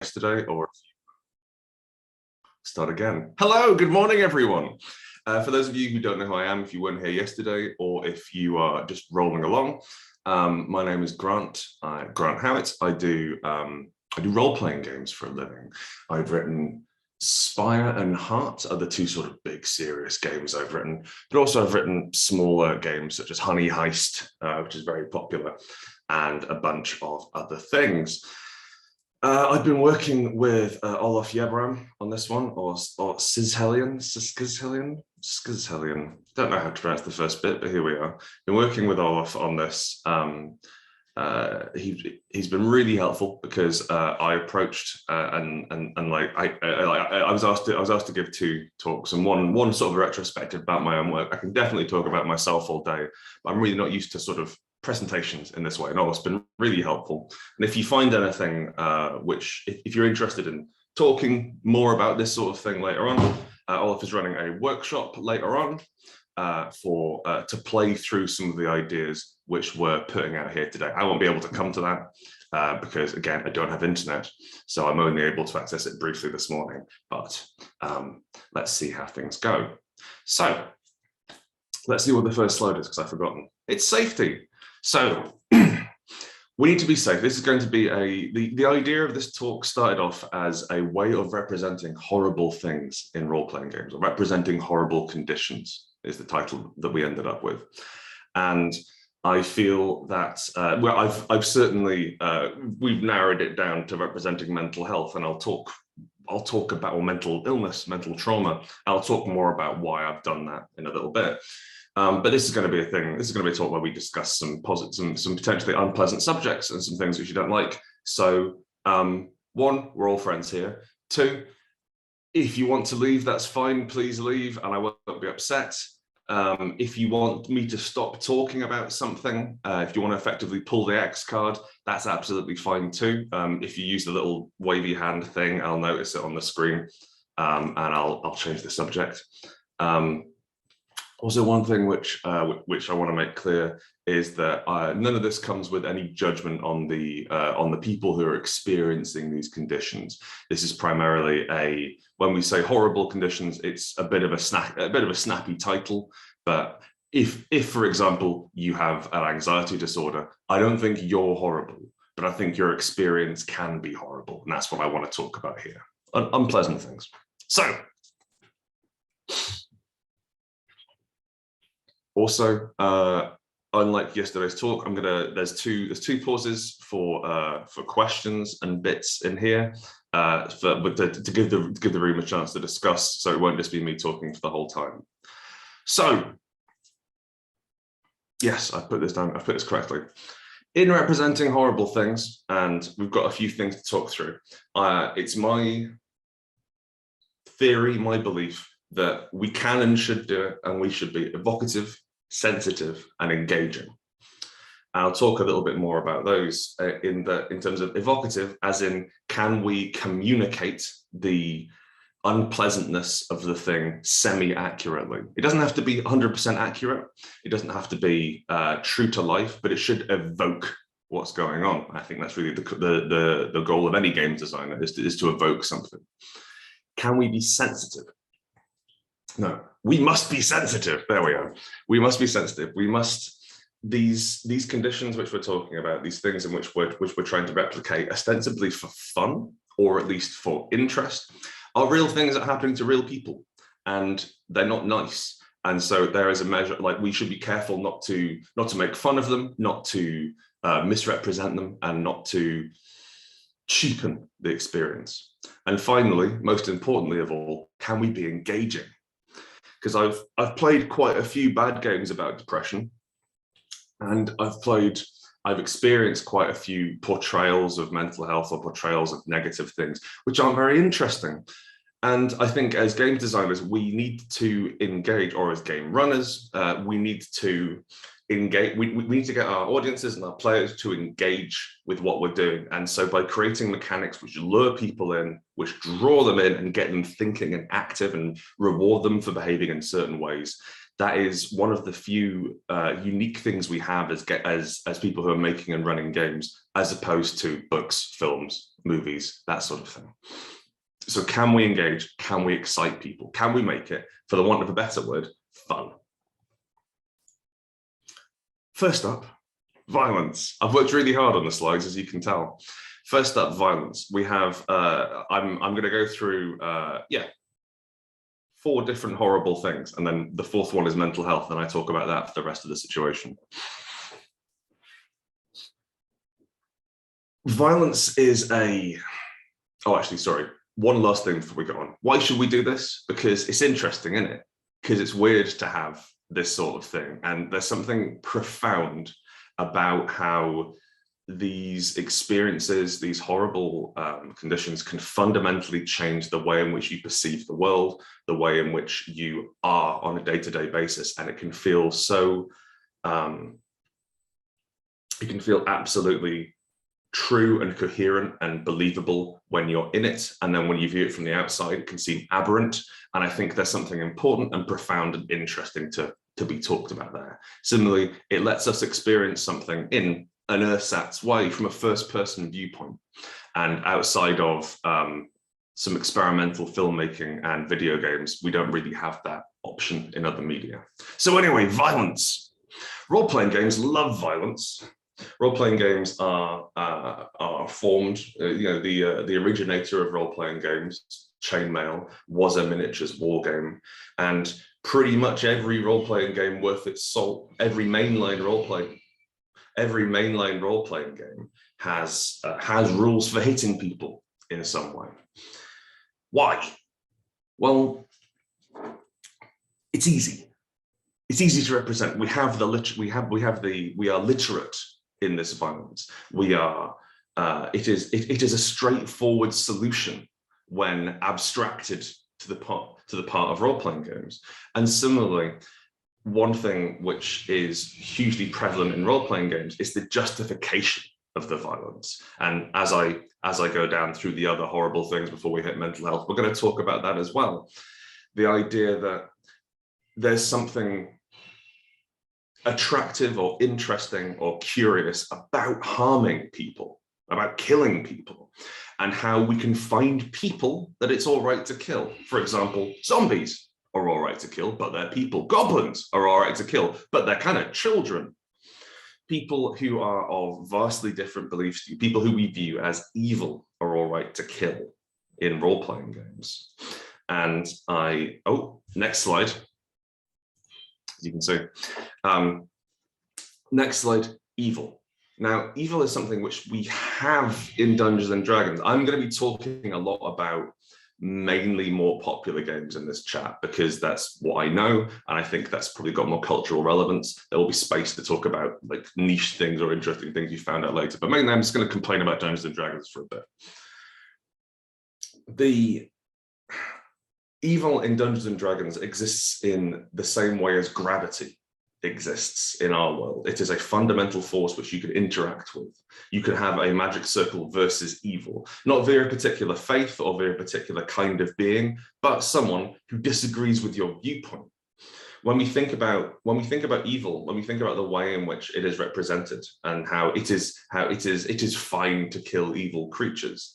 yesterday, or start again. Hello, good morning, everyone. For those of you who don't know who I am, if you weren't here yesterday, or if you are just rolling along, my name is Grant Howitt. I do role-playing games for a living. I've written Spire and Heart are the two sort of big serious games I've written, but also I've written smaller games such as Honey Heist, which is very popular, and a bunch of other things. I've been working with Olaf Yebram on this one, or Skizhelian. Don't know how to pronounce the first bit, but here we are. Been working with Olaf on this. He's been really helpful because I approached I was asked to give two talks, and one sort of retrospective about my own work. I can definitely talk about myself all day, but I'm really not used to sort of presentations in this way, and Olaf's been really helpful. And if you find anything if you're interested in talking more about this sort of thing later on, Olaf is running a workshop later on to play through some of the ideas which we're putting out here today. I won't be able to come to that because, again, I don't have internet, so I'm only able to access it briefly this morning, but let's see how things go. So let's see what the first slide is, because I've forgotten. It's safety. So we need to be safe. This is going to be the idea of this talk started off as a way of representing horrible things in role-playing games, or representing horrible conditions is the title that we ended up with. And I feel that, I've certainly, we've narrowed it down to representing mental health, and I'll talk about mental illness, mental trauma. I'll talk more about why I've done that in a little bit. But this is going to be a thing. This is going to be a talk where we discuss some potentially unpleasant subjects and some things which you don't like. So, one, we're all friends here. Two, if you want to leave, that's fine. Please leave, and I won't be upset. If you want me to stop talking about something, if you want to effectively pull the X card, that's absolutely fine too. If you use the little wavy hand thing, I'll notice it on the screen, and I'll change the subject. Also, one thing which I want to make clear is that none of this comes with any judgment on the people who are experiencing these conditions. This is primarily when we say horrible conditions, it's a bit of a snappy title. But if for example you have an anxiety disorder, I don't think you're horrible, but I think your experience can be horrible, and that's what I want to talk about here. Unpleasant things. So. Also, unlike yesterday's talk, there's two pauses for questions and bits in here, to give the room a chance to discuss, so it won't just be me talking for the whole time. So, yes, I've put this down. I've put this correctly. In representing horrible things, and we've got a few things to talk through. It's my theory, my belief, that we can and should do it, and we should be evocative, sensitive, and engaging. And I'll talk a little bit more about those in terms of evocative, as in, can we communicate the unpleasantness of the thing semi-accurately? It doesn't have to be 100% accurate. It doesn't have to be true to life, but it should evoke what's going on. I think that's really the goal of any game designer, is to evoke something. Can we be sensitive? No, we must be sensitive. There we are. We must be sensitive. We must, these conditions which we're talking about, these things in which we're trying to replicate, ostensibly for fun, or at least for interest, are real things that are happening to real people, and they're not nice. And so there is a measure, like, we should be careful not to make fun of them, not to misrepresent them, and not to cheapen the experience. And finally, most importantly of all, can we be engaging? Because I've played quite a few bad games about depression, and I've experienced quite a few portrayals of mental health or portrayals of negative things, which aren't very interesting. And I think as game designers, we need to engage, or as game runners, we need to engage. We need to get our audiences and our players to engage with what we're doing. And so by creating mechanics which lure people in, which draw them in and get them thinking and active and reward them for behaving in certain ways, That is one of the few unique things we have as people who are making and running games, as opposed to books, films, movies, that sort of thing. So can we engage? Can we excite people? Can we make it, for the want of a better word, fun? First up, violence. I've worked really hard on the slides, as you can tell. First up, violence. We have, I'm going to go through, 4 different horrible things. And then the 4th one is mental health. And I talk about that for the rest of the situation. Violence is one last thing before we go on. Why should we do this? Because it's interesting, isn't it? Because it's weird to have this sort of thing. And there's something profound about how these experiences, these horrible conditions can fundamentally change the way in which you perceive the world, the way in which you are on a day-to-day basis. And it can feel so, it can feel absolutely true and coherent and believable when you're in it. And then when you view it from the outside, it can seem aberrant. And I think there's something important and profound and interesting to be talked about there. Similarly, it lets us experience something in an ersatz way from a first-person viewpoint, and outside of some experimental filmmaking and video games, we don't really have that option in other media. So anyway, violence. Role-playing games love violence. Role-playing games are formed. The originator of role-playing games, chainmail, was a miniatures war game, and pretty much every role-playing game worth its salt, every mainline role-playing game has rules for hitting people in some way. Why? Well, it's easy. It's easy to represent. We are literate in this violence. It is a straightforward solution when abstracted to the part of role-playing games. And similarly, one thing which is hugely prevalent in role-playing games is the justification of the violence. And as I go down through the other horrible things before we hit mental health, we're going to talk about that as well. The idea that there's something attractive or interesting or curious about harming people, about killing people, and how we can find people that it's all right to kill. For example, zombies are all right to kill, but they're people. Goblins are all right to kill, but they're kind of children. People who are of vastly different beliefs to you, people who we view as evil, are all right to kill in role-playing games. And next slide. As you can see. Next slide, evil. Now, evil is something which we have in Dungeons and Dragons. I'm going to be talking a lot about mainly more popular games in this chat because that's what I know, and I think that's probably got more cultural relevance. There will be space to talk about like niche things or interesting things you found out later, but mainly I'm just going to complain about Dungeons and Dragons for a bit. The evil in Dungeons and Dragons exists in the same way as gravity exists in our world. It is a fundamental force which you can interact with. You can have a magic circle versus evil, not via a particular faith or via a particular kind of being, but someone who disagrees with your viewpoint. When we think about evil, when we think about the way in which it is represented and how it is fine to kill evil creatures,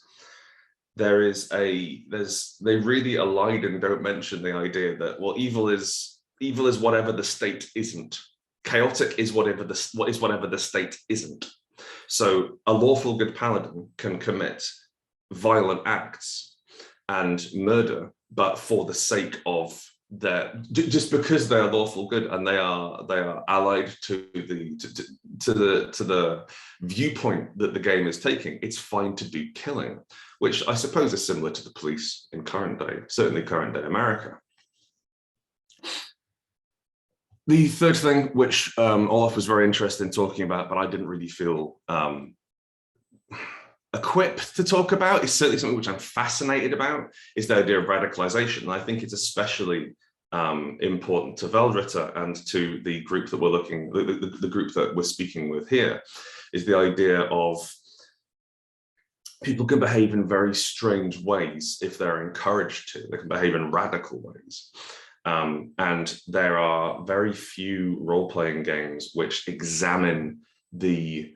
they really allied and don't mention the idea that, well, evil is whatever the state isn't. Chaotic is whatever the state isn't. So a lawful good paladin can commit violent acts and murder, but for the sake of just because they are lawful good and they are allied to the viewpoint that the game is taking, it's fine to do killing, which I suppose is similar to the police in current day, certainly current day America. The third thing, which Olaf was very interested in talking about, but I didn't really feel equipped to talk about, is certainly something which I'm fascinated about, is the idea of radicalization. And I think it's especially important to Veldritter and to the group that the group that we're speaking with here, is the idea of people can behave in very strange ways if they're encouraged to. They can behave in radical ways. And there are very few role-playing games which examine the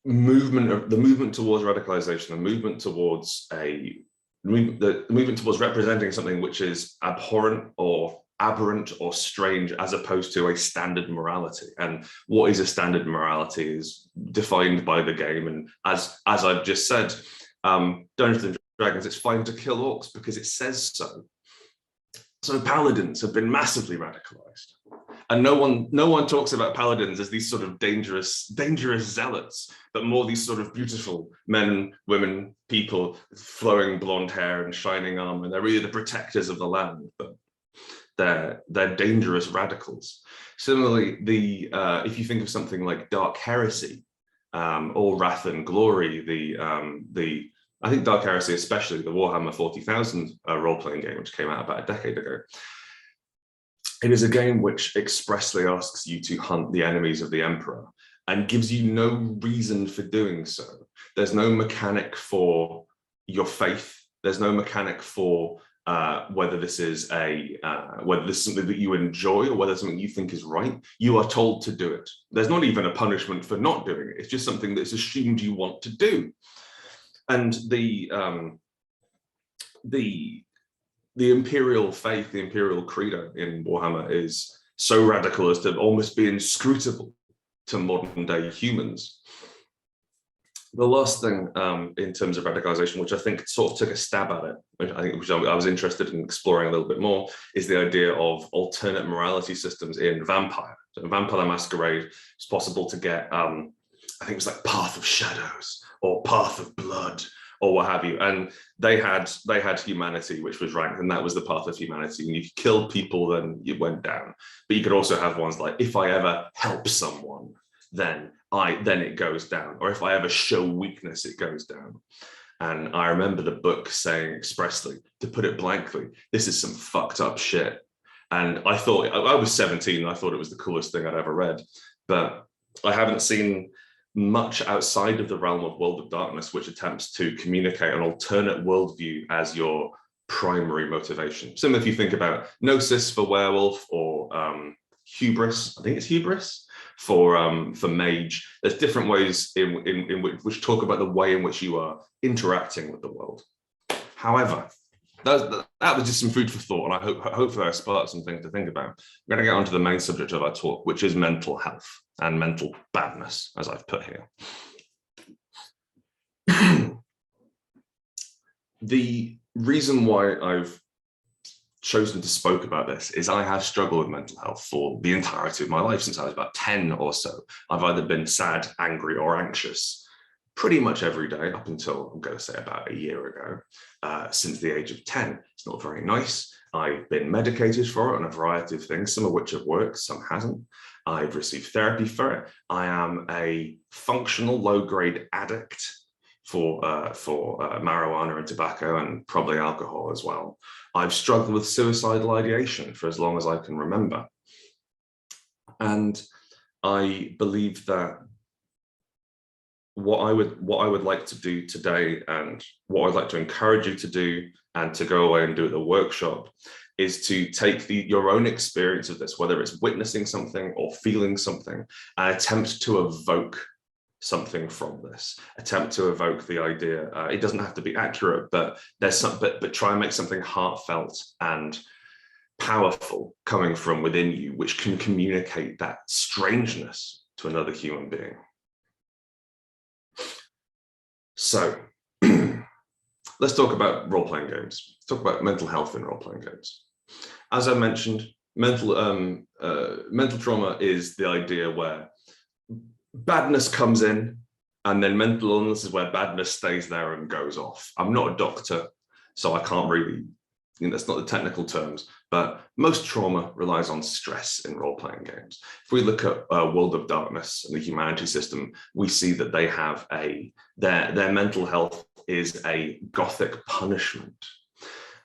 movement towards radicalization, the movement towards the movement towards representing something which is abhorrent or aberrant or strange, as opposed to a standard morality. And what is a standard morality is defined by the game. And as I've just said, Dungeons and Dragons, it's fine to kill orcs because it says so. So paladins have been massively radicalized. And no one talks about paladins as these sort of dangerous zealots, but more these sort of beautiful men, women, people, flowing blonde hair and shining armor. They're really the protectors of the land, but they're dangerous radicals. Similarly, if you think of something like Dark Heresy, or Wrath and Glory, I think Dark Heresy, especially the Warhammer 40,000 role-playing game, which came out about a decade ago. It is a game which expressly asks you to hunt the enemies of the Emperor and gives you no reason for doing so. There's no mechanic for your faith. There's no mechanic for whether this is something that you enjoy or whether it's something you think is right. You are told to do it. There's not even a punishment for not doing it. It's just something that's assumed you want to do. And the imperial faith, the imperial credo in Warhammer is so radical as to almost be inscrutable to modern day humans. The last thing in terms of radicalization, which I think sort of took a stab at it, which I was interested in exploring a little bit more, is the idea of alternate morality systems in Vampire. So in Vampire the Masquerade, it's possible to get, I think it was like Path of Shadows or Path of Blood or what have you. And they had humanity, which was ranked, and that was the path of humanity. And if you killed people, then you went down. But you could also have ones like, if I ever help someone, then it goes down. Or if I ever show weakness, it goes down. And I remember the book saying expressly, to put it blankly, this is some fucked up shit. And I thought, I was 17, and I thought it was the coolest thing I'd ever read. But I haven't seen much outside of the realm of World of Darkness, which attempts to communicate an alternate worldview as your primary motivation. Similar if you think about Gnosis for werewolf, or hubris, I think it's hubris for mage. There's different ways in which talk about the way in which you are interacting with the world. However, that was just some food for thought, and hopefully I sparked something to think about. I'm going to get on to the main subject of our talk, which is mental health and mental badness, as I've put here. The reason why I've chosen to spoke about this is I have struggled with mental health for the entirety of my life. Since I was about 10 or so, I've either been sad, angry, or anxious pretty much every day up until, I'm going to say, about a year ago, since the age of 10. It's not very nice. I've been medicated for it on a variety of things, some of which have worked, some hasn't. I've received therapy for it. I am a functional low-grade addict for marijuana and tobacco, and probably alcohol as well. I've struggled with suicidal ideation for as long as I can remember. And I believe that what I would like to do today, and what I'd like to encourage you to do, and to go away and do at the workshop, is to take your own experience of this, whether it's witnessing something or feeling something, and attempt to evoke something from this. Attempt to evoke the idea. It doesn't have to be accurate, but there's some. But try and make something heartfelt and powerful coming from within you, which can communicate that strangeness to another human being. So let's talk about role-playing games. Let's talk about mental health in role-playing games. As I mentioned, mental trauma is the idea where badness comes in, and then mental illness is where badness stays there and goes off. I'm not a doctor, so I can't really, that's not the technical terms, but most trauma relies on stress in role-playing games. If we look at World of Darkness and the humanity system, we see that they have their mental health is a gothic punishment.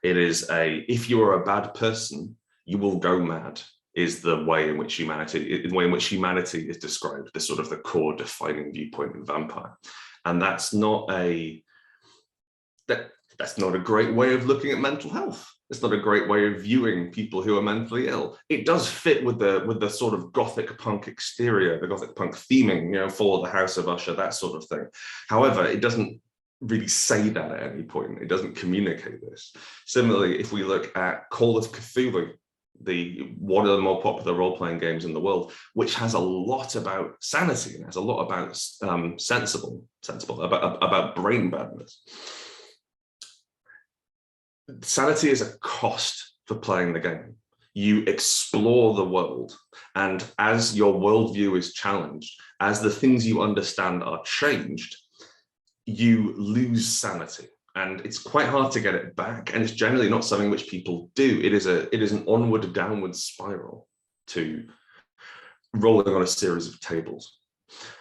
It is if you are a bad person, you will go mad, is the way in which humanity is described, the sort of the core defining viewpoint in Vampire. And that's not a great way of looking at mental health. It's not a great way of viewing people who are mentally ill. It does fit with the sort of gothic punk exterior, the gothic punk theming, you know, for the House of Usher, that sort of thing. However, it doesn't really say that at any point. It doesn't communicate this. Similarly, if we look at Call of Cthulhu, one of the more popular role-playing games in the world, which has a lot about sanity and has a lot about sensible about brain badness. Sanity is a cost for playing the game. You explore the world, and as your worldview is challenged, as the things you understand are changed, you lose sanity. And it's quite hard to get it back, and it's generally not something which people do. It is an onward, downward spiral to rolling on a series of tables.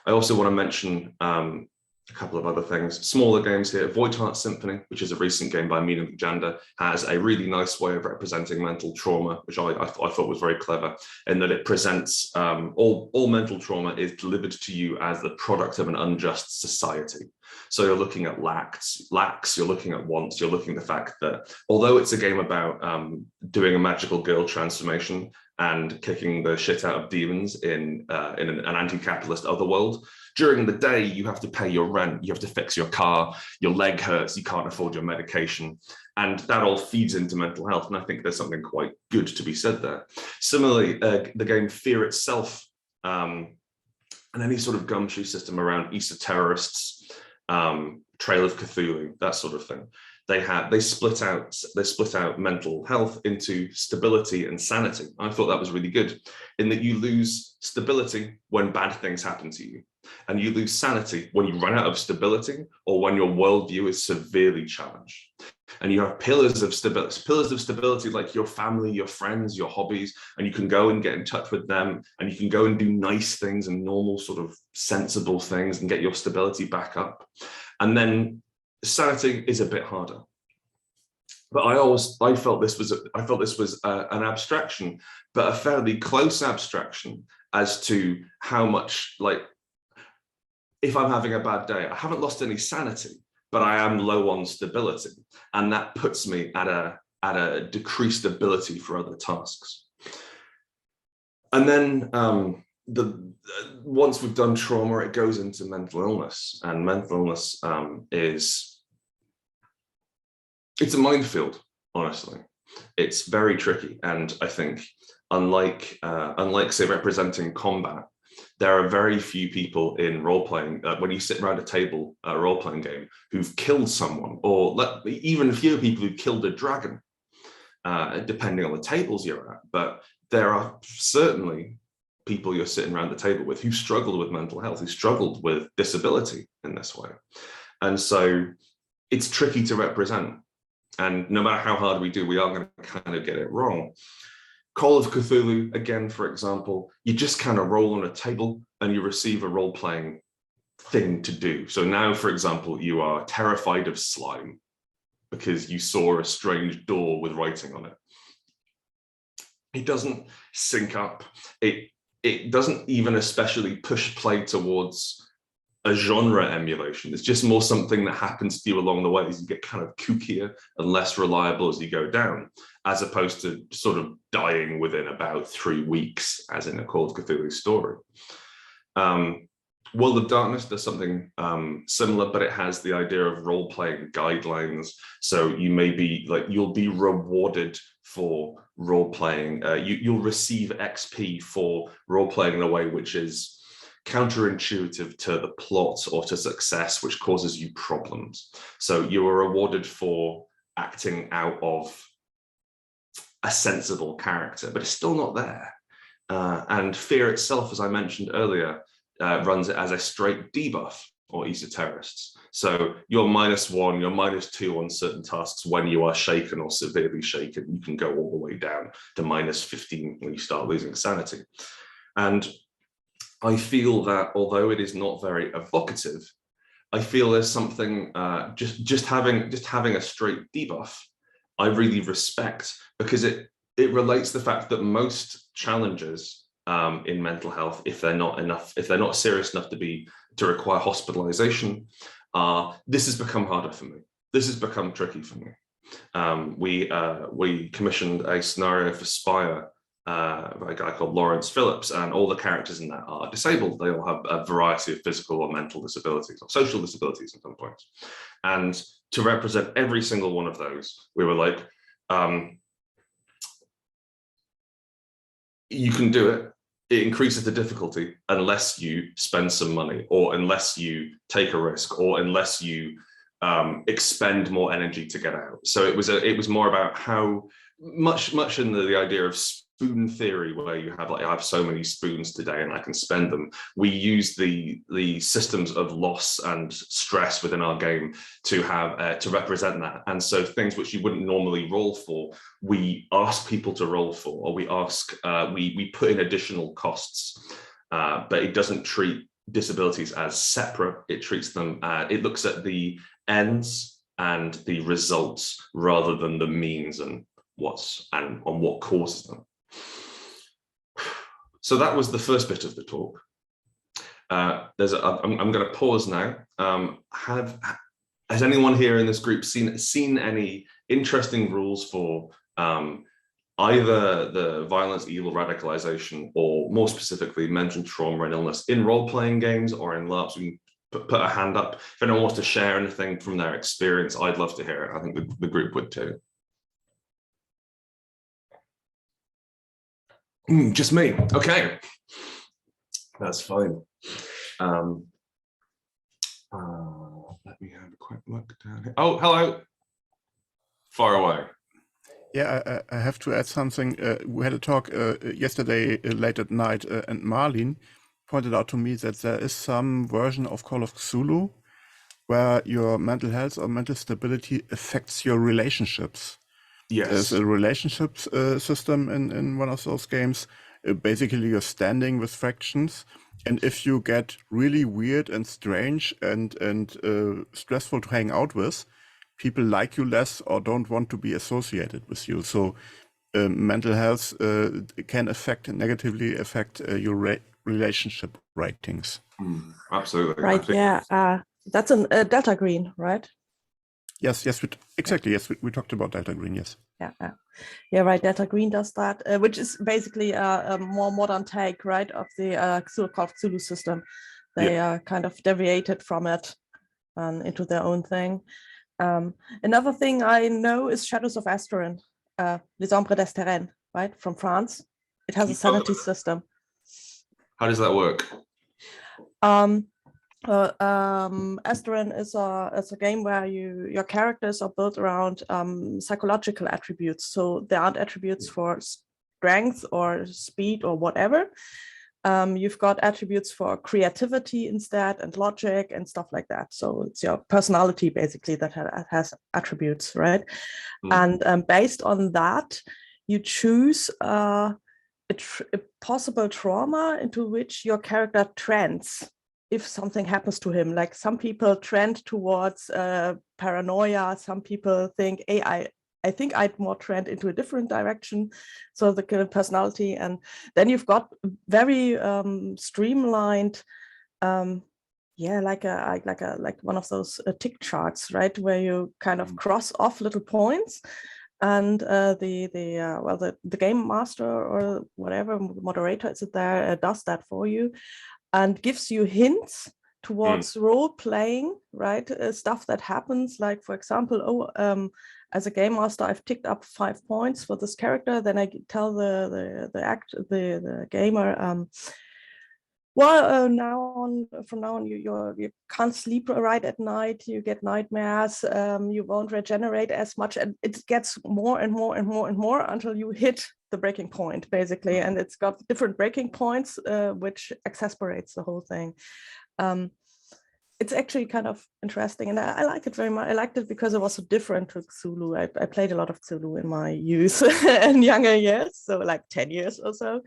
I also want to mention a couple of other things. Smaller games here. Voidheart Symphony, which is a recent game by Mina Vijanda, has a really nice way of representing mental trauma, which I thought was very clever, in that it presents all mental trauma is delivered to you as the product of an unjust society. So you're looking at lacks, you're looking at wants, you're looking at the fact that although it's a game about doing a magical girl transformation and kicking the shit out of demons in an anti-capitalist otherworld, during the day, you have to pay your rent, you have to fix your car, your leg hurts, you can't afford your medication. And that all feeds into mental health. And I think there's something quite good to be said there. Similarly, the game Fear itself, and any sort of gumshoe system around Easter terrorists, Trail of Cthulhu, that sort of thing. They split out mental health into stability and sanity. I thought that was really good, in that you lose stability when bad things happen to you, and you lose sanity when you run out of stability or when your worldview is severely challenged. And you have pillars of stability like your family, your friends, your hobbies, and you can go and get in touch with them, and you can go and do nice things and normal sort of sensible things and get your stability back up. And then sanity is a bit harder. But I felt this was an abstraction, but a fairly close abstraction as to how much, like, if I'm having a bad day, I haven't lost any sanity, but I am low on stability, and that puts me at a decreased ability for other tasks. And then once we've done trauma, it goes into mental illness, and mental illness it's a minefield, honestly. It's very tricky, and I think unlike say representing combat, there are very few people in role-playing, when you sit around a table at a role-playing game, who've killed someone, or even fewer people who've killed a dragon, depending on the tables you're at. But there are certainly people you're sitting around the table with who struggled with mental health, who struggled with disability in this way. And so it's tricky to represent. And no matter how hard we do, we are going to kind of get it wrong. Call of Cthulhu, again, for example, you just kind of roll on a table and you receive a role-playing thing to do. So now, for example, you are terrified of slime because you saw a strange door with writing on it. It doesn't sync up. It doesn't even especially push play towards a genre emulation. It's just more something that happens to you along the way as you get kind of kookier and less reliable as you go down, as opposed to sort of dying within about 3 weeks, as in a Call of Cthulhu story. World of Darkness does something similar, but it has the idea of role-playing guidelines. So you may be like, you'll be rewarded for role-playing. You'll receive XP for role-playing in a way which is counterintuitive to the plot or to success, which causes you problems. So you are rewarded for acting out of a sensible character, but it's still not there. And Fear itself, as I mentioned earlier, runs it as a straight debuff, or Easter terrorists. So you're -1, you're -2 on certain tasks when you are shaken or severely shaken. You can go all the way down to -15 when you start losing sanity. And I feel that although it is not very evocative, I feel there's something just having a straight debuff I really respect, because it relates the fact that most challenges in mental health, if they're not serious enough to require hospitalization, this has become harder for me. This has become tricky for me. We commissioned a scenario for Spire by a guy called Lawrence Phillips, and all the characters in that are disabled. They all have a variety of physical or mental disabilities or social disabilities at some points. And to represent every single one of those, we were like, you can do it. It increases the difficulty unless you spend some money, or unless you take a risk, or unless you expend more energy to get out. So it was more about how much in the idea of spoon theory, where you have like, I have so many spoons today and I can spend them. We use the systems of loss and stress within our game to have to represent that. And so things which you wouldn't normally roll for, we ask people to roll for, or we put in additional costs, but it doesn't treat disabilities as separate. It treats them, it looks at the ends and the results rather than the means and what causes them. So that was the first bit of the talk. I'm going to pause now. Has anyone here in this group seen any interesting rules for either the violence, evil, radicalization, or more specifically mental trauma and illness in role-playing games or in LARPs? We can put a hand up. If anyone wants to share anything from their experience, I'd love to hear it. I think the group would too. Just me. Okay, that's fine. Let me have a quick look down here. Oh, hello. Far away. Yeah, I have to add something. We had a talk yesterday late at night, and Marlene pointed out to me that there is some version of Call of Cthulhu where your mental health or mental stability affects your relationships. Yes. There's a relationships system in one of those games. Basically, you're standing with fractions, and if you get really weird and strange and stressful to hang out with, people like you less or don't want to be associated with you. So mental health can negatively affect your relationship ratings. Absolutely. Right. Yeah. That's a Delta Green, right? Yes. Exactly. Yes, we talked about Delta Green. Yes. Yeah. Right. Delta Green does that, which is basically a more modern take, right, of the Call of Cthulhu system. They kind of deviated from it into their own thing. Another thing I know is Shadows of Asterin, Les Ombres d'Asterin, right, from France. It has a sanity system. How does that work? Asterin is a game where your characters are built around psychological attributes. So there aren't attributes for strength or speed or whatever. You've got attributes for creativity instead, and logic and stuff like that. So it's your personality basically that has attributes, right? And based on that, you choose a possible trauma into which your character trends if something happens to him. Like some people trend towards paranoia. Some people think, hey, I think I'd more trend into a different direction. So the kind of personality, and then you've got very streamlined, like one of those tick charts, right, where you kind of cross off little points, and the game master or whatever moderator is there does that for you, and gives you hints towards role playing, right? Stuff that happens, like for example, as a game master, I've ticked up 5 points for this character. Then I tell the gamer, from now on, you can't sleep right at night. You get nightmares. You won't regenerate as much, and it gets more and more and more and more until you hit the breaking point, basically. And it's got different breaking points, which exasperates the whole thing. It's actually kind of interesting, and I like it very much. I liked it because it was so different to Cthulhu. I played a lot of Cthulhu in my youth and younger years, so like 10 years or so.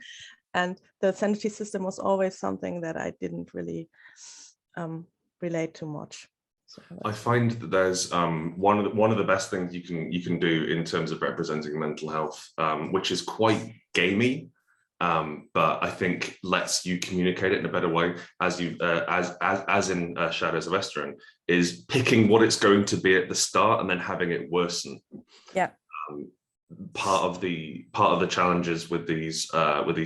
And the sanity system was always something that I didn't really relate to much. So I find that there's one of the best things you can do in terms of representing mental health, which is quite gamey, but I think lets you communicate it in a better way, as you as in Shadows of Esteren, is picking what it's going to be at the start and then having it worsen. Yeah. Part of the challenges with these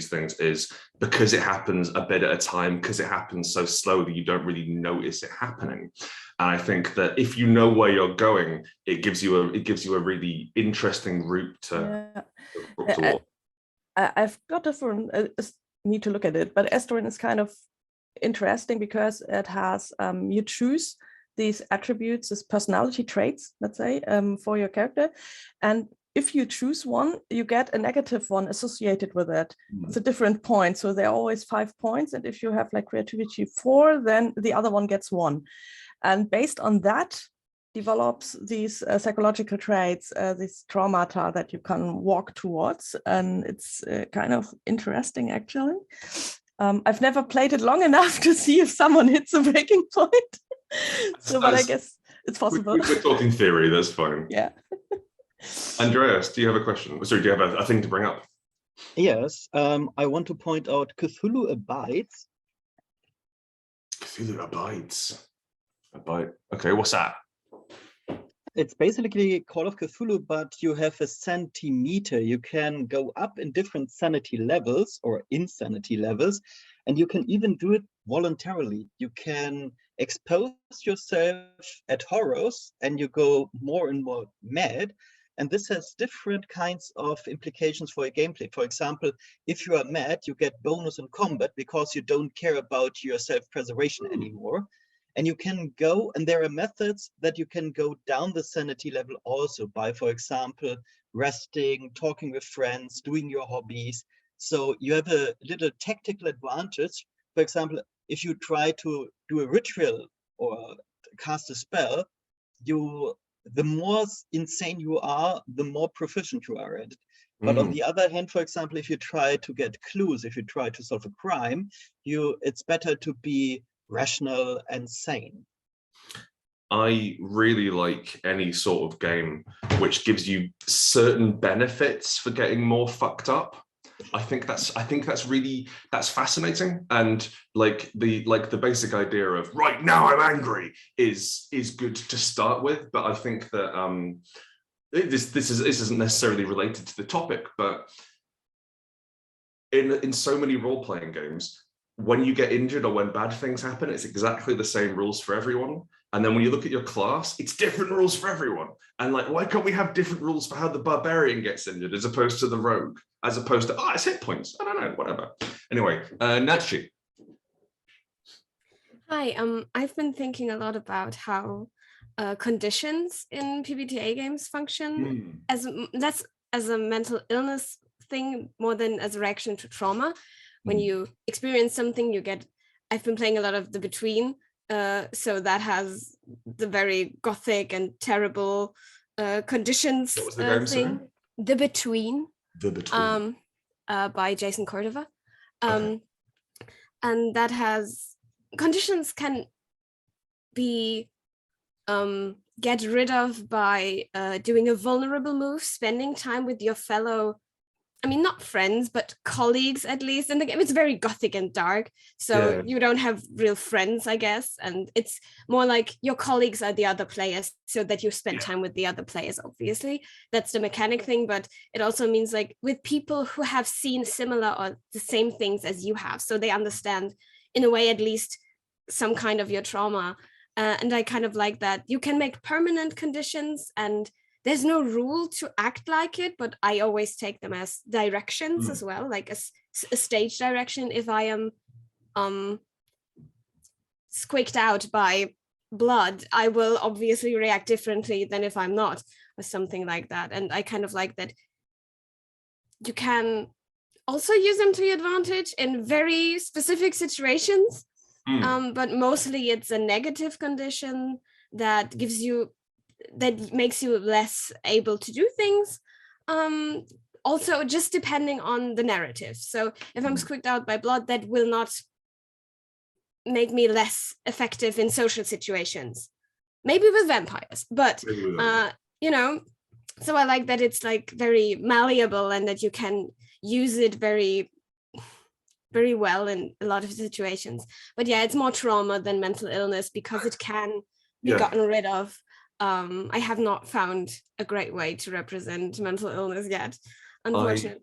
things is because it happens a bit at a time, because it happens so slowly, you don't really notice it happening. And I think that if you know where you're going, it gives you a really interesting route to walk. I've got different need to look at it, but Esteren is kind of interesting because it has you choose these attributes, these personality traits, let's say, for your character, and if you choose one, you get a negative one associated with it. It's a different point, so there are always 5 points, and if you have like creativity 4, then the other one gets 1, and based on that develops these psychological traits, these traumata that you can walk towards, and it's kind of interesting actually. I've never played it long enough to see if someone hits a breaking point. So, but I guess it's possible. We're talking theory, that's fine. Yeah. Andreas, do you have a question? Sorry, do you have a thing to bring up? Yes, I want to point out Cthulhu Abides. Cthulhu Abides. Okay, what's that? It's basically Call of Cthulhu, but you have a sanity meter. You can go up in different sanity levels or insanity levels, and you can even do it voluntarily. You can expose yourself at horrors and you go more and more mad. And this has different kinds of implications for your gameplay. For example, if you are mad, you get bonus in combat because you don't care about your self-preservation anymore. And you can go, and there are methods that you can go down the sanity level also by, for example, resting, talking with friends, doing your hobbies. So you have a little tactical advantage. For example, if you try to do a ritual or cast a spell, the more insane you are, the more proficient you are at it. But on the other hand, for example, if you try to get clues, if you try to solve a crime, it's better to be rational and sane. I really like any sort of game which gives you certain benefits for getting more fucked up. I think that's fascinating, and like the basic idea of right now I'm angry is good to start with. But I think that this isn't necessarily related to the topic, but in so many role-playing games, when you get injured or when bad things happen, it's exactly the same rules for everyone. And then when you look at your class, it's different rules for everyone. And like, why can't we have different rules for how the barbarian gets injured as opposed to the rogue, as opposed to, it's hit points. I don't know, whatever. Anyway, Nachi. Hi, I've been thinking a lot about how conditions in PBTA games function as less as a mental illness thing more than as a reaction to trauma. When you experience something, I've been playing a lot of The Between, so that has the very gothic and terrible conditions what was the game, thing. sorry? The Between. The Between. By Jason Cordova. Okay. And that has conditions can be get rid of by doing a vulnerable move, spending time with your fellow, I mean, not friends, but colleagues at least. And the game, it's very gothic and dark. So you don't have real friends, I guess. And it's more like your colleagues are the other players so that you spend time with the other players, obviously. That's the mechanic thing. But it also means like with people who have seen similar or the same things as you have. So they understand, in a way, at least some kind of your trauma. And I kind of like that. You can make permanent conditions and there's no rule to act like it, but I always take them as directions as well, like a stage direction. If I am squeaked out by blood, I will obviously react differently than if I'm not, or something like that. And I kind of like that you can also use them to your advantage in very specific situations, but mostly it's a negative condition that makes you less able to do things. Also, just depending on the narrative. So if I'm squeaked out by blood, that will not make me less effective in social situations. Maybe with vampires, but you know, so I like that it's like very malleable and that you can use it very very well in a lot of situations. But yeah, it's more trauma than mental illness because it can be gotten rid of. I have not found a great way to represent mental illness yet, unfortunately.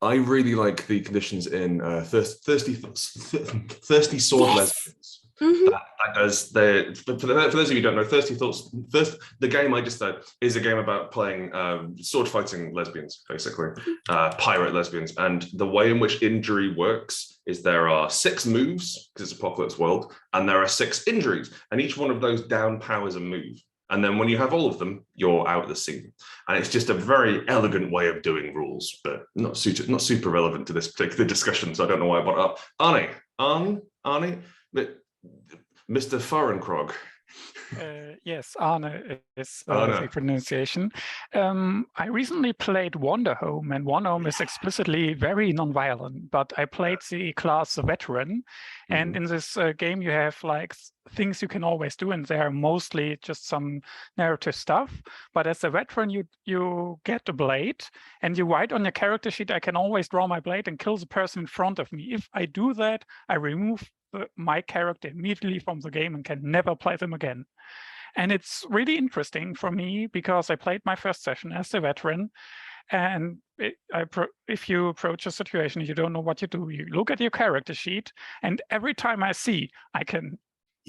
I really like the conditions in Thirsty Sword Lesbians. That does for those of you who don't know, Thirsty Thoughts. The game I just said is a game about playing sword fighting lesbians, basically pirate lesbians. And the way in which injury works is there are 6 moves because it's Apocalypse World, and there are 6 injuries, and each one of those down powers a move. And then when you have all of them, you're out of the scene. And it's just a very elegant way of doing rules, but not super relevant to this particular discussion. So I don't know why I brought it up. Arnie, Mr. Fahrenkrog. Yes, Arne is the pronunciation. I recently played Wander Home, and Wander Home is explicitly very non-violent, but I played the class Veteran, and in this game you have like things you can always do, and they're mostly just some narrative stuff. But as a veteran, you get a blade, and you write on your character sheet, I can always draw my blade and kill the person in front of me. If I do that, I remove my character immediately from the game and can never play them again. And it's really interesting for me because I played my first session as a veteran, and if you approach a situation you don't know what you do, you look at your character sheet, and every time I see I can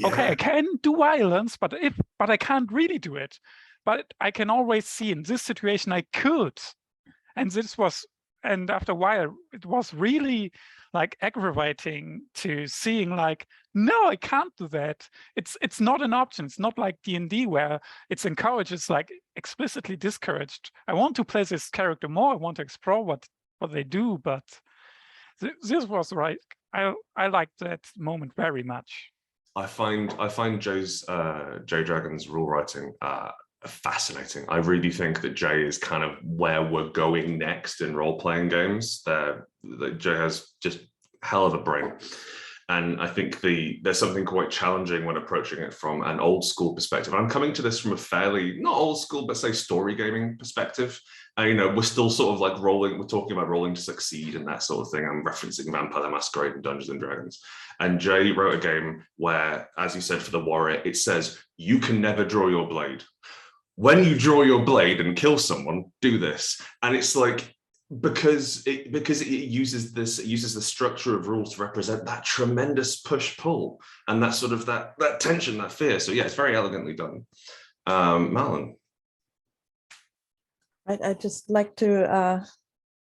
okay, I can do violence, but I can't really do it, but I can always see in this situation I could. And after a while it was really like aggravating to seeing like, no, I can't do that. It's not an option. It's not like D&D where it's encouraged, it's like explicitly discouraged. I want to play this character more. I want to explore what they do, but this was right. I liked that moment very much. I find Jay Dragon's rule writing fascinating. I really think that Jay is kind of where we're going next in role-playing games. Jay has just hell of a brain. And I think there's something quite challenging when approaching it from an old school perspective. I'm coming to this from a fairly, not old school, but say story gaming perspective. And, we're still sort of like we're talking about rolling to succeed and that sort of thing. I'm referencing Vampire the Masquerade and Dungeons and Dragons. And Jay wrote a game where, as you said, for the warrior, it says, you can never draw your blade. When you draw your blade and kill someone, do this. And it's like, because it uses the structure of rules to represent that tremendous push-pull and that sort of that tension, that fear. So yeah, it's very elegantly done. Malin. I'd just like to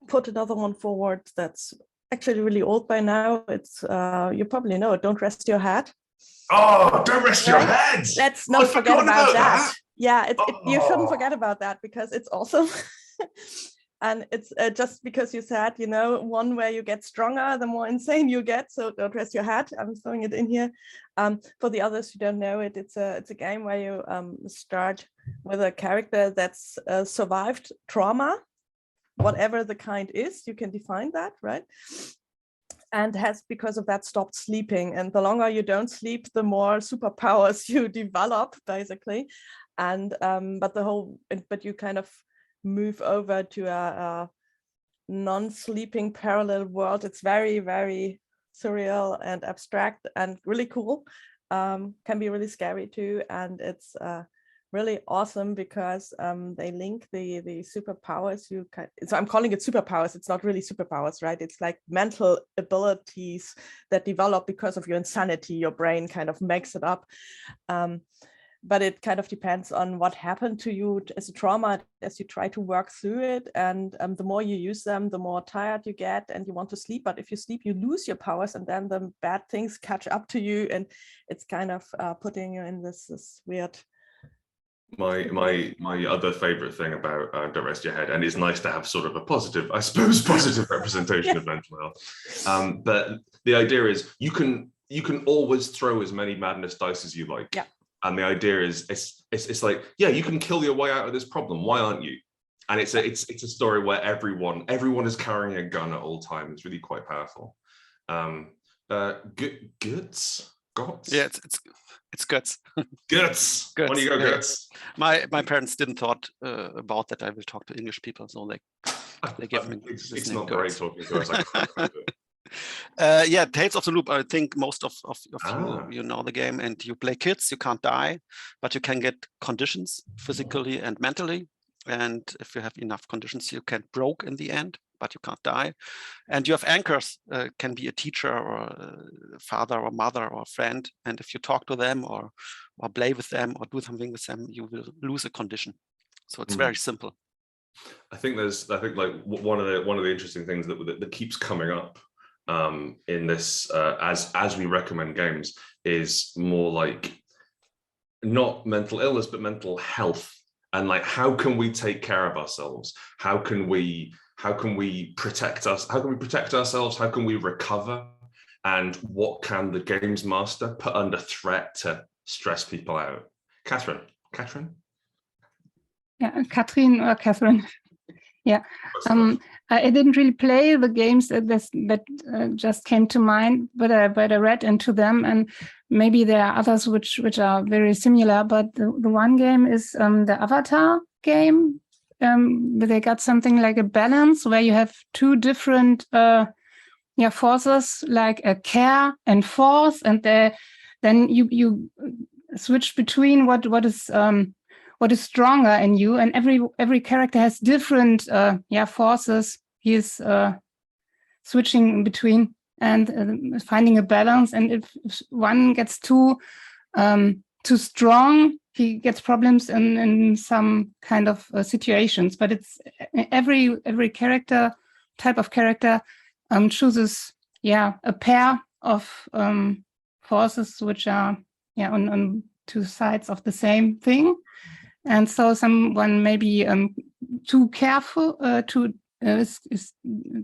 put another one forward that's actually really old by now. It's you probably know it. Don't rest your head. Oh, don't rest your head. Let's not forget about that. Yeah, you shouldn't forget about that because it's awesome. And it's just because you said, one where you get stronger, the more insane you get. So don't rest your head. I'm throwing it in here. For the others who don't know it, it's a game where you start with a character that's survived trauma, whatever the kind is. You can define that, right? And has, because of that, stopped sleeping. And the longer you don't sleep, the more superpowers you develop, basically. And but you kind of move over to a non-sleeping parallel world. It's very, very surreal and abstract and really cool. Can be really scary too. And it's really awesome because they link the superpowers. So I'm calling it superpowers. It's not really superpowers, right? It's like mental abilities that develop because of your insanity. Your brain kind of makes it up. But it kind of depends on what happened to you as a trauma as you try to work through it. And the more you use them, the more tired you get and you want to sleep. But if you sleep, you lose your powers and then the bad things catch up to you. And it's kind of putting you in this weird. My other favorite thing about Don't Rest Your Head, and it's nice to have sort of a positive representation of mental health. But the idea is you can always throw as many madness dice as you like. Yeah. And the idea is it's like, yeah, you can kill your way out of this problem. Why aren't you? And it's a story where everyone is carrying a gun at all times. It's really quite powerful. Guts? Yeah, it's guts. Guts. When do you go, Guts? My parents didn't thought about that I will talk to English people, so they give me. It's not great talking to us. Yeah, Tales of the Loop. I think most of you know the game, and you play kids. You can't die, but you can get conditions physically and mentally. And if you have enough conditions, you can broke in the end, but you can't die. And you have anchors. Can be a teacher or a father or mother or a friend. And if you talk to them or play with them or do something with them, you will lose a condition. So it's very simple. I think like one of the interesting things that keeps coming up in this as we recommend games is more like not mental illness but mental health, and like how can we take care of ourselves, how can we protect us, how can we protect ourselves, how can we recover, and what can the games master put under threat to stress people out? Catherine? Yeah, Katrin or Catherine. Yeah, I didn't really play the games that just came to mind, but I read into them, and maybe there are others which are very similar. But the one game is the Avatar game. They got something like a balance where you have two different forces, like a care and force, and then you switch between what is stronger in you, and every character has different forces he is switching between and finding a balance. And if one gets too strong, he gets problems in some kind of situations. But it's every type of character chooses a pair of forces which are on two sides of the same thing. And so someone maybe too careful, is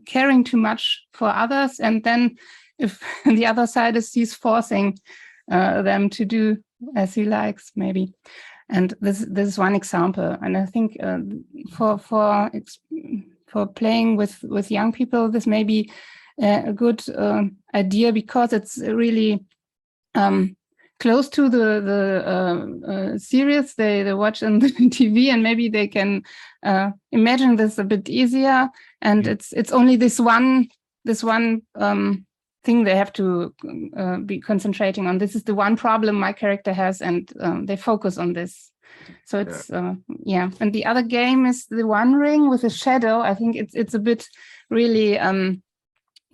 caring too much for others, and then if the other side he's forcing them to do as he likes, maybe. And this is one example. And I think for playing with young people, this may be a good idea, because it's really close to the series they watch on the TV, and maybe they can imagine this a bit easier. And it's only this one thing they have to be concentrating on. This is the one problem my character has, and they focus on this. So it's and the other game is the One Ring with a shadow. I think it's a bit really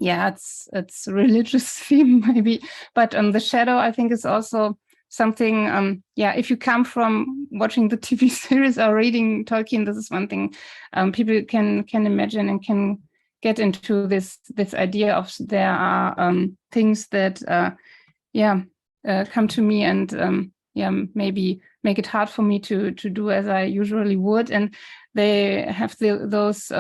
it's a religious theme maybe, but the shadow I think is also something. If you come from watching the TV series or reading Tolkien, this is one thing people can imagine and can get into this idea of there are things that come to me and maybe make it hard for me to do as I usually would, and they have those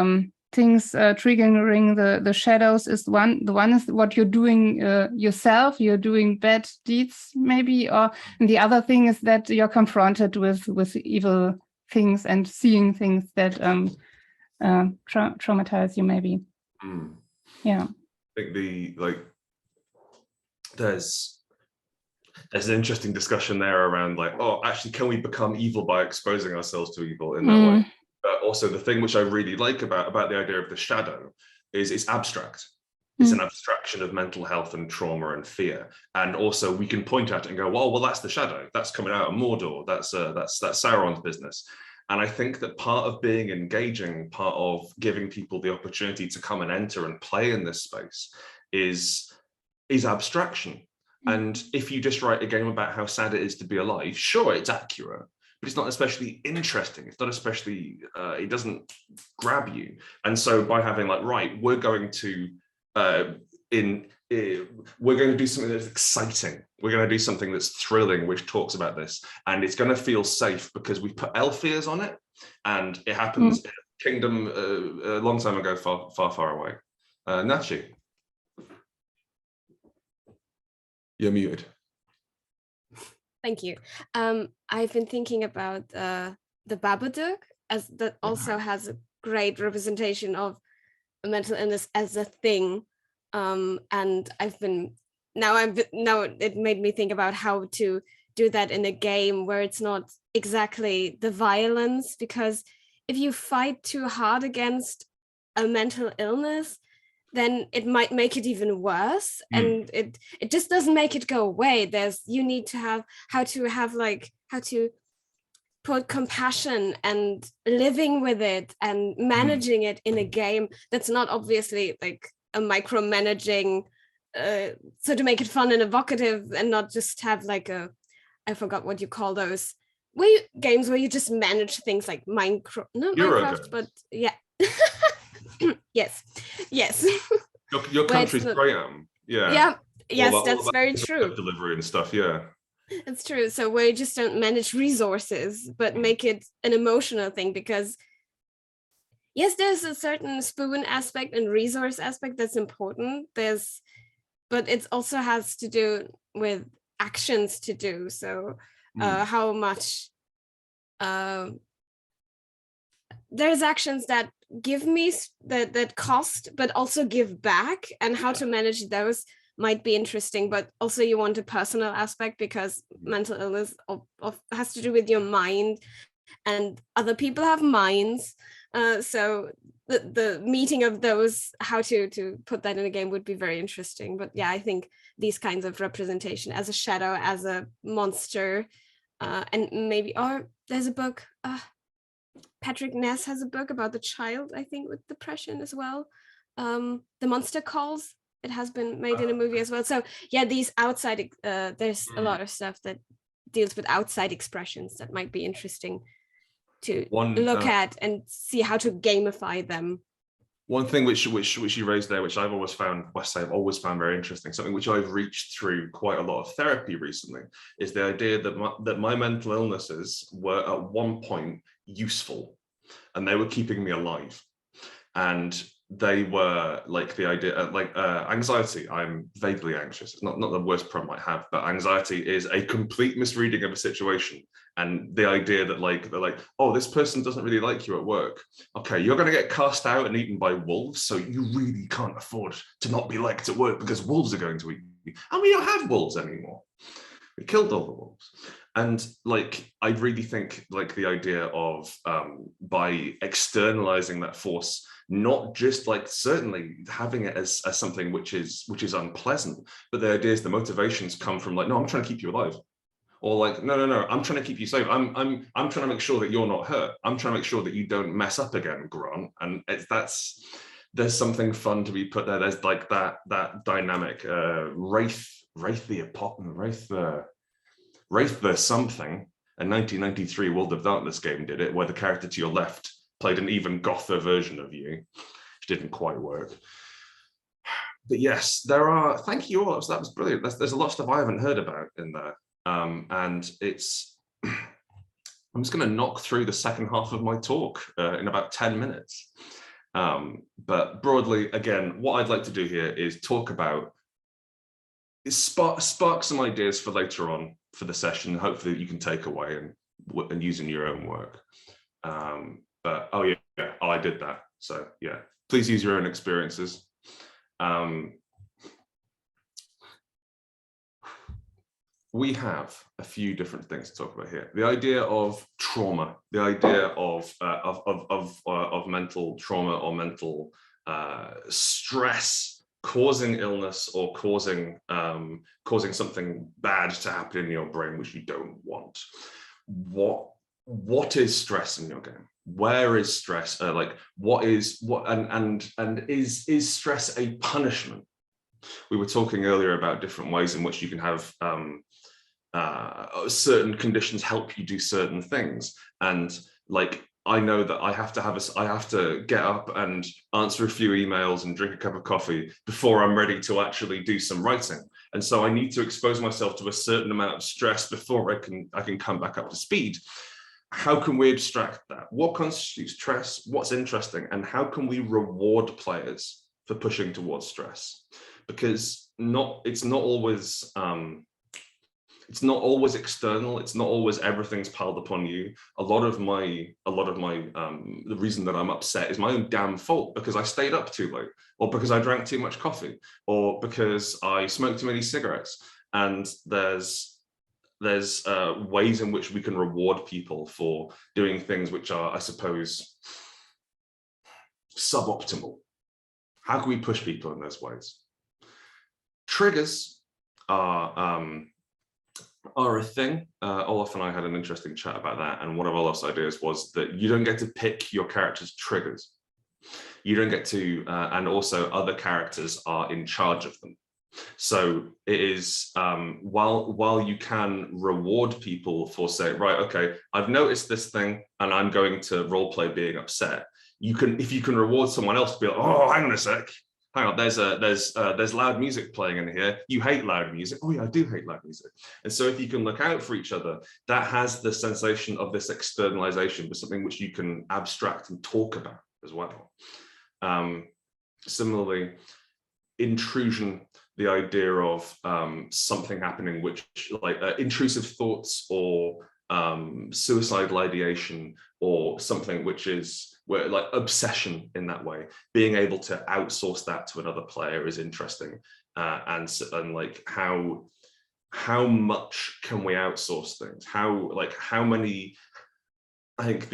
things triggering the shadows. The one is what you're doing yourself, you're doing bad deeds maybe, and the other thing is that you're confronted with evil things and seeing things that traumatize you maybe. I think there's an interesting discussion there around like, actually, can we become evil by exposing ourselves to evil in that way? But also the thing which I really like about the idea of the shadow is it's abstract. It's an abstraction of mental health and trauma and fear. And also we can point at it and go, well, that's the shadow. That's coming out of Mordor. That's Sauron's business. And I think that part of being engaging, part of giving people the opportunity to come and enter and play in this space is abstraction. And if you just write a game about how sad it is to be alive, sure, it's accurate, but it's not especially interesting. It's not especially, it doesn't grab you. And so by having we're going to do something that's exciting. We're going to do something that's thrilling, which talks about this, and it's going to feel safe because we put elf ears on it, and it happens in a kingdom a long time ago, far, far, far away. Nachi, you're muted. Thank you. I've been thinking about the Babadook, as that also has a great representation of mental illness as a thing. And now it made me think about how to do that in a game where it's not exactly the violence, because if you fight too hard against a mental illness, then it might make it even worse. And it just doesn't make it go away. You need to have how to put compassion and living with it and managing it in a game that's not obviously like a micromanaging, so to make it fun and evocative and not just have like I forgot what you call those games where you just manage things like Minecraft, but yeah. yes. Your country's great. Yes, that's very true. Delivery and stuff, yeah. It's true. So we just don't manage resources, but make it an emotional thing, because yes, there's a certain spoon aspect and resource aspect that's important. But it also has to do with actions to do. So how much there's actions that give me that cost, but also give back, and how to manage those might be interesting. But also you want a personal aspect, because mental illness has to do with your mind, and other people have minds. So the meeting of those, how to put that in a game would be very interesting. But yeah, I think these kinds of representation as a shadow, as a monster, and maybe, or there's a book, Patrick Ness has a book about the child, I think, with depression as well. The Monster Calls, it has been made in a movie as well. So yeah, these outside, there's a lot of stuff that deals with outside expressions that might be interesting to look at and see how to gamify them. One thing which you raised there, which I've always found very interesting, something which I've reached through quite a lot of therapy recently, is the idea that my mental illnesses were at one point useful, and they were keeping me alive. And they were like the idea, anxiety. I'm vaguely anxious. It's not the worst problem I have, but anxiety is a complete misreading of a situation. And the idea that they're like, oh, this person doesn't really like you at work. Okay, you're going to get cast out and eaten by wolves, so you really can't afford to not be liked at work because wolves are going to eat you. And we don't have wolves anymore. We killed all the wolves. And I really think the idea of by externalizing that force, not just certainly having it as something which is unpleasant, but the idea is the motivations come from no, I'm trying to keep you alive. Or no, I'm trying to keep you safe. I'm trying to make sure that you're not hurt. I'm trying to make sure that you don't mess up again, Grant. And there's something fun to be put there. There's that dynamic. Wraith the something, a 1993 World of Darkness game did it, where the character to your left played an even gother version of you, which didn't quite work. But yes, there are. Thank you all. That was brilliant. There's a lot of stuff I haven't heard about in there. And it's, I'm just going to knock through the second half of my talk in about 10 minutes. But broadly, again, what I'd like to do here is talk about, spark some ideas for later on for the session. Hopefully you can take away and use in your own work. But I did that. So yeah, please use your own experiences. We have a few different things to talk about here. The idea of trauma, the idea of mental trauma or mental stress causing illness or causing something bad to happen in your brain which you don't want. What is stress in your game? Where is stress? Is stress a punishment? We were talking earlier about different ways in which you can have certain conditions help you do certain things, and I know that I have to get up and answer a few emails and drink a cup of coffee before I'm ready to actually do some writing, and so I need to expose myself to a certain amount of stress before I can come back up to speed. How can we abstract that? What constitutes stress? What's interesting? And how can we reward players for pushing towards stress? Because it's not always external. It's not always everything's piled upon you. A lot of my the reason that I'm upset is my own damn fault, because I stayed up too late, or because I drank too much coffee, or because I smoked too many cigarettes. And there's ways in which we can reward people for doing things which are, I suppose, suboptimal. How can we push people in those ways? Triggers are a thing. Olaf and I had an interesting chat about that, and one of Olaf's ideas was that you don't get to pick your character's triggers. You don't get to, and also other characters are in charge of them. So it is, while you can reward people for saying, right, okay, I've noticed this thing and I'm going to role play being upset. You can, if you can reward someone else to be like, oh, hang on a sec. Hang on, there's loud music playing in here. You hate loud music. Oh yeah, I do hate loud music. And so if you can look out for each other, that has the sensation of this externalization, but something which you can abstract and talk about as well. Similarly, intrusion, the idea of something happening which like intrusive thoughts or suicidal ideation or something which is where like obsession in that way, being able to outsource that to another player is interesting. And like how much can we outsource things? How many, I think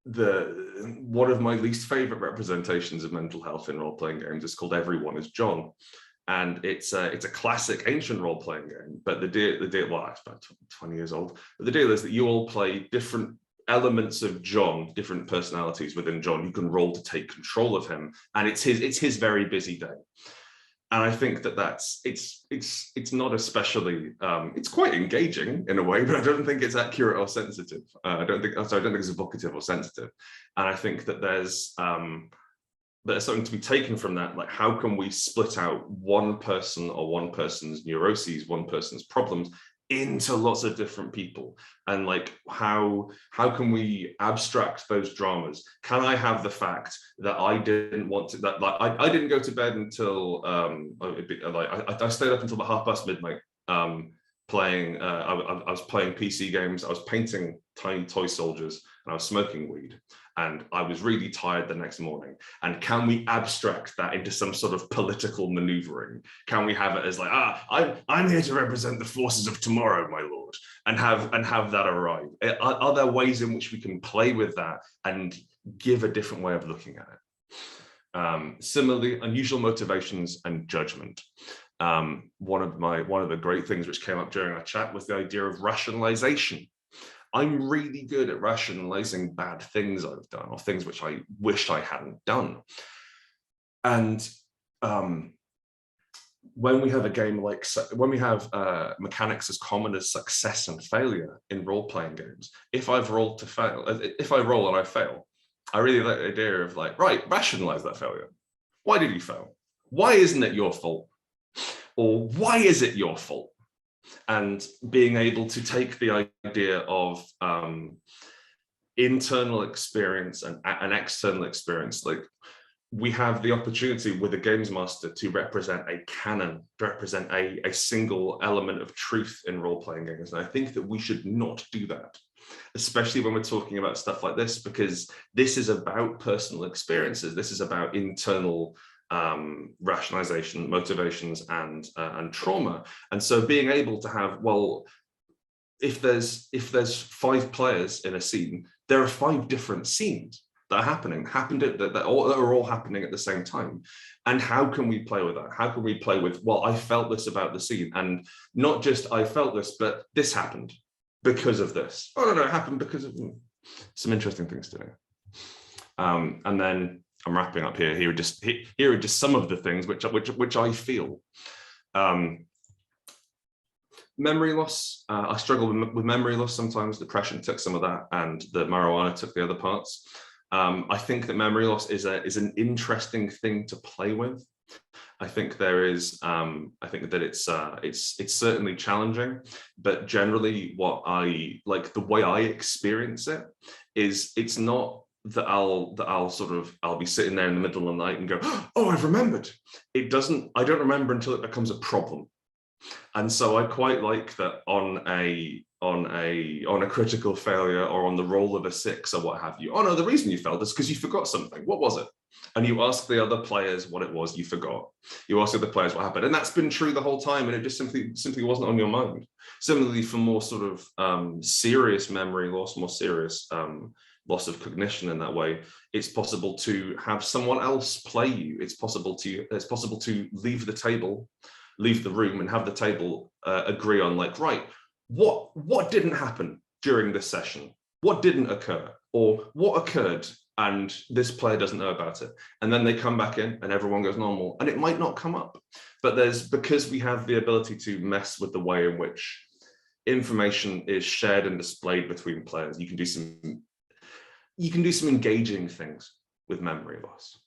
one of my least favorite representations of mental health in role-playing games is called Everyone is John. And it's a classic ancient role-playing game, but the deal, well, it's about 20 years old, but the deal is that you all play different elements of John, different personalities within John. You can roll to take control of him, and it's his very busy day. And I think that it's not especially, it's quite engaging in a way, but I don't think it's accurate or sensitive. I don't think it's evocative or sensitive. And I think that there's something to be taken from that. Like, how can we split out one person or one person's neuroses, one person's problems into lots of different people? And like, how can we abstract those dramas? Can I have the fact that I didn't want to, that like I didn't go to bed until I stayed up until the midnight playing, I was playing PC games, I was painting tiny toy soldiers, and I was smoking weed, and I was really tired the next morning. And can we abstract that into some sort of political maneuvering? Can we have it as like, I'm here to represent the forces of tomorrow, my lord, and have that arrive? Are there ways in which we can play with that and give a different way of looking at it? Similarly, unusual motivations and judgment. One of the great things which came up during our chat was the idea of rationalization. I'm really good at rationalizing bad things I've done or things which I wished I hadn't done. And when we have a game like, when we have mechanics as common as success and failure in role-playing games, if I roll and I fail, I really like the idea of like, right, rationalize that failure. Why did you fail? Why isn't it your fault? Or why is it your fault? And being able to take the idea of internal experience and external experience, like we have the opportunity with a games master to represent a canon, to represent a single element of truth in role-playing games. And I think that we should not do that, especially when we're talking about stuff like this, because this is about personal experiences. This is about internal rationalization, motivations, and trauma. And so being able to have, well, if there's 5 players in a scene, there are 5 different scenes that are all happening at the same time. And how can we play with that? How can we play with, well, I felt this about the scene, and not just I felt this, but this happened because of this. Oh no, it happened because of some interesting things to do. And then I'm wrapping up here. Here are just some of the things which I feel. Memory loss. I struggle with memory loss sometimes. Depression took some of that, and the marijuana took the other parts. I think that memory loss is an interesting thing to play with. I think there is. I think that it's certainly challenging, but generally, what I like, the way I experience it is, it's not that I'll be sitting there in the middle of the night and go, oh, I've remembered. I don't remember until it becomes a problem. And so I quite like that on a critical failure or on the roll of a 6 or what have you. Oh no, the reason you failed is because you forgot something. What was it? And you ask the other players what it was you forgot. You ask the other players what happened, and that's been true the whole time, and it just simply wasn't on your mind. Similarly, for more sort of serious memory loss, more serious loss of cognition in that way. It's possible to have someone else play you. It's possible to leave the table, leave the room, and have the table agree on, like, right, what didn't happen during this session? What didn't occur? Or what occurred and this player doesn't know about it? And then they come back in and everyone goes normal, and it might not come up. But because we have the ability to mess with the way in which information is shared and displayed between players, you can do some engaging things with memory loss.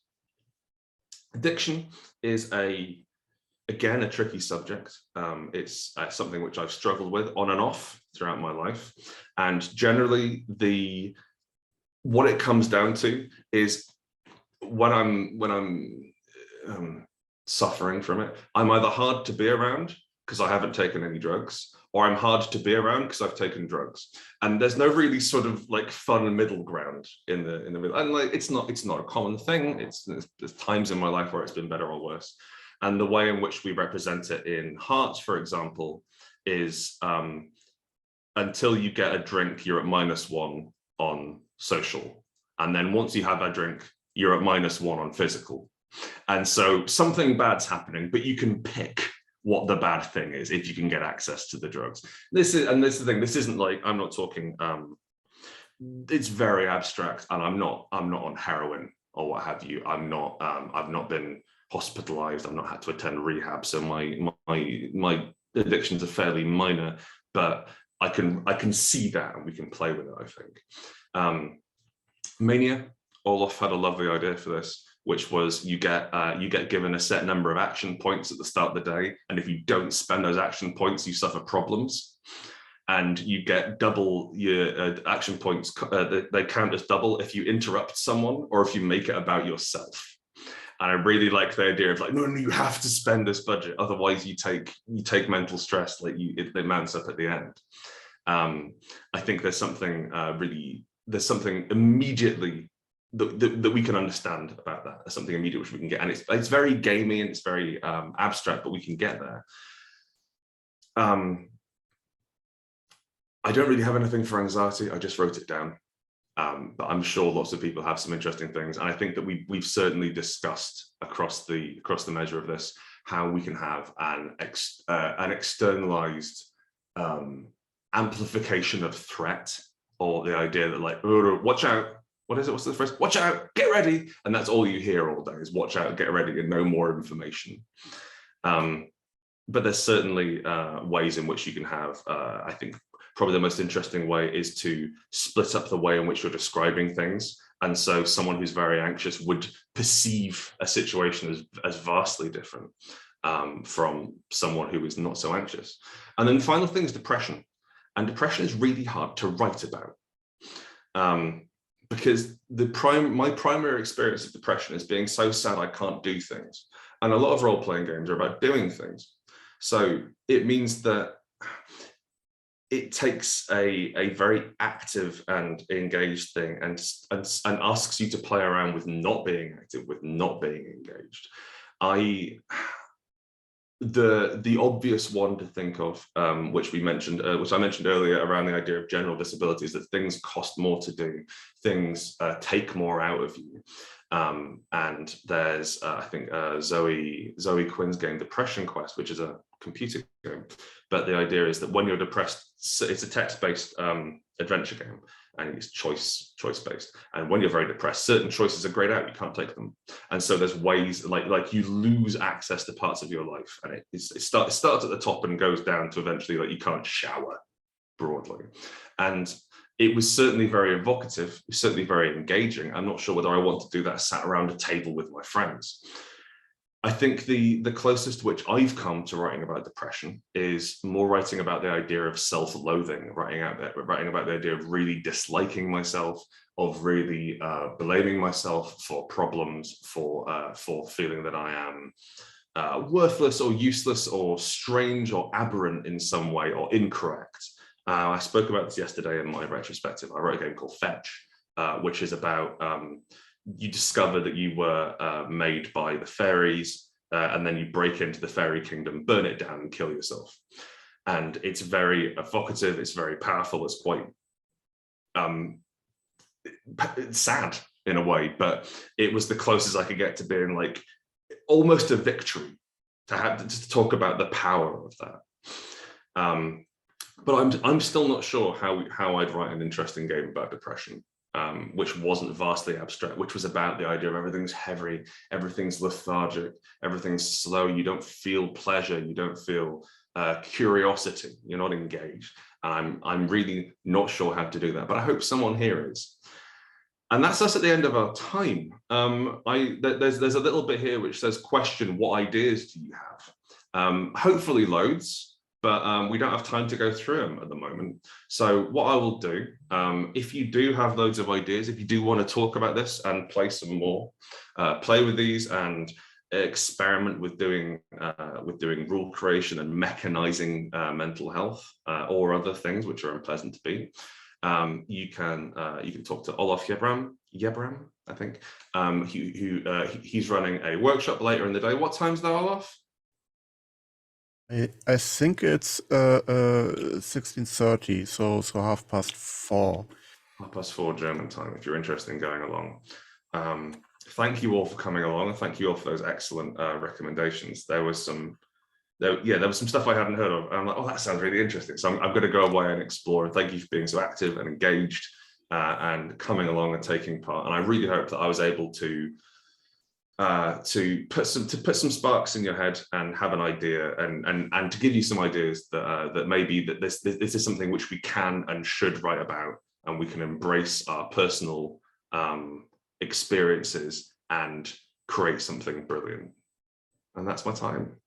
Addiction is again a tricky subject. It's something which I've struggled with on and off throughout my life, and generally what it comes down to is when I'm suffering from it, I'm either hard to be around because I haven't taken any drugs, or I'm hard to be around because I've taken drugs. And there's no really sort of like fun middle ground in the middle. And like it's not a common thing. There's times in my life where it's been better or worse. And the way in which we represent it in Hearts, for example, is until you get a drink, you're at -1 on social. And then once you have a drink, you're at -1 on physical. And so something bad's happening, but you can pick what the bad thing is if you can get access to the drugs. This is the thing. This isn't like, I'm not talking, it's very abstract, and I'm not on heroin or what have you. I've not been hospitalized. I've not had to attend rehab. So my addictions are fairly minor, but I can see that, and we can play with it, I think. Mania, Olaf had a lovely idea for this, which was you get given a set number of action points at the start of the day, and if you don't spend those action points, you suffer problems, and you get double your action points. They count as double if you interrupt someone or if you make it about yourself. And I really like the idea of like, no, you have to spend this budget, otherwise you take mental stress, like it mounts up at the end. I think there's something immediately that we can understand about that. There's something immediate which we can get, and it's very gamey and it's very abstract, but we can get there. I don't really have anything for anxiety. I just wrote it down, but I'm sure lots of people have some interesting things, and I think that we've certainly discussed across the measure of this how we can have an externalized amplification of threat, or the idea that like, oh, watch out. What is it? What's the phrase? Watch out, get ready. And that's all you hear all day is watch out, get ready, and no more information. But there's certainly ways in which you can have, I think probably the most interesting way is to split up the way in which you're describing things. And so someone who's very anxious would perceive a situation as vastly different from someone who is not so anxious. And then the final thing is depression. And depression is really hard to write about. Because my primary experience of depression is being so sad I can't do things. And a lot of role-playing games are about doing things. So it means that it takes a very active and engaged thing and asks you to play around with not being active, with not being engaged. The obvious one to think of, which I mentioned earlier around the idea of general disabilities, that things cost more to do, things take more out of you. And there's, I think, Zoe Quinn's game, Depression Quest, which is a computer game. But the idea is that when you're depressed, it's a text-based adventure game, and it's choice-based. And when you're very depressed, certain choices are grayed out, you can't take them. And so there's ways, like you lose access to parts of your life. And it starts at the top and goes down to eventually, like, you can't shower, broadly. And it was certainly very evocative, it was certainly very engaging. I'm not sure whether I want to do that sat around a table with my friends. I think the closest to which I've come to writing about depression is more writing about the idea of self-loathing, writing about the idea of really disliking myself, of really blaming myself for problems, for feeling that I am worthless or useless or strange or aberrant in some way or incorrect. I spoke about this yesterday in my retrospective. I wrote a game called Fetch, which is about you discover that you were made by the fairies, and then you break into the fairy kingdom, burn it down, and kill yourself. And it's very evocative, it's very powerful, it's quite sad in a way, but it was the closest I could get to being like almost a victory to have to talk about the power of that. But I'm still not sure how I'd write an interesting game about depression, which wasn't vastly abstract, which was about the idea of everything's heavy, everything's lethargic, everything's slow. You don't feel pleasure, you don't feel curiosity, you're not engaged. I'm really not sure how to do that, but I hope someone here is. And that's us at the end of our time. There's a little bit here which says, question, what ideas do you have? Hopefully loads, but we don't have time to go through them at the moment. So what I will do, if you do have loads of ideas, if you do want to talk about this and play some more, play with these and experiment with doing rule creation and mechanizing mental health or other things which are unpleasant to be. You can talk to Olaf Yebram, I think. He's running a workshop later in the day. What time's that, Olaf? I think it's 16:30, so 4:30. 4:30 German time, if you're interested in going along. Thank you all for coming along, and thank you all for those excellent recommendations. There was some stuff I hadn't heard of, and I'm like, oh, that sounds really interesting. So I'm going to go away and explore. And thank you for being so active and engaged and coming along and taking part. And I really hope that I was able to put some sparks in your head and have an idea and to give you some ideas that maybe that this is something which we can and should write about, and we can embrace our personal experiences and create something brilliant. And that's my time.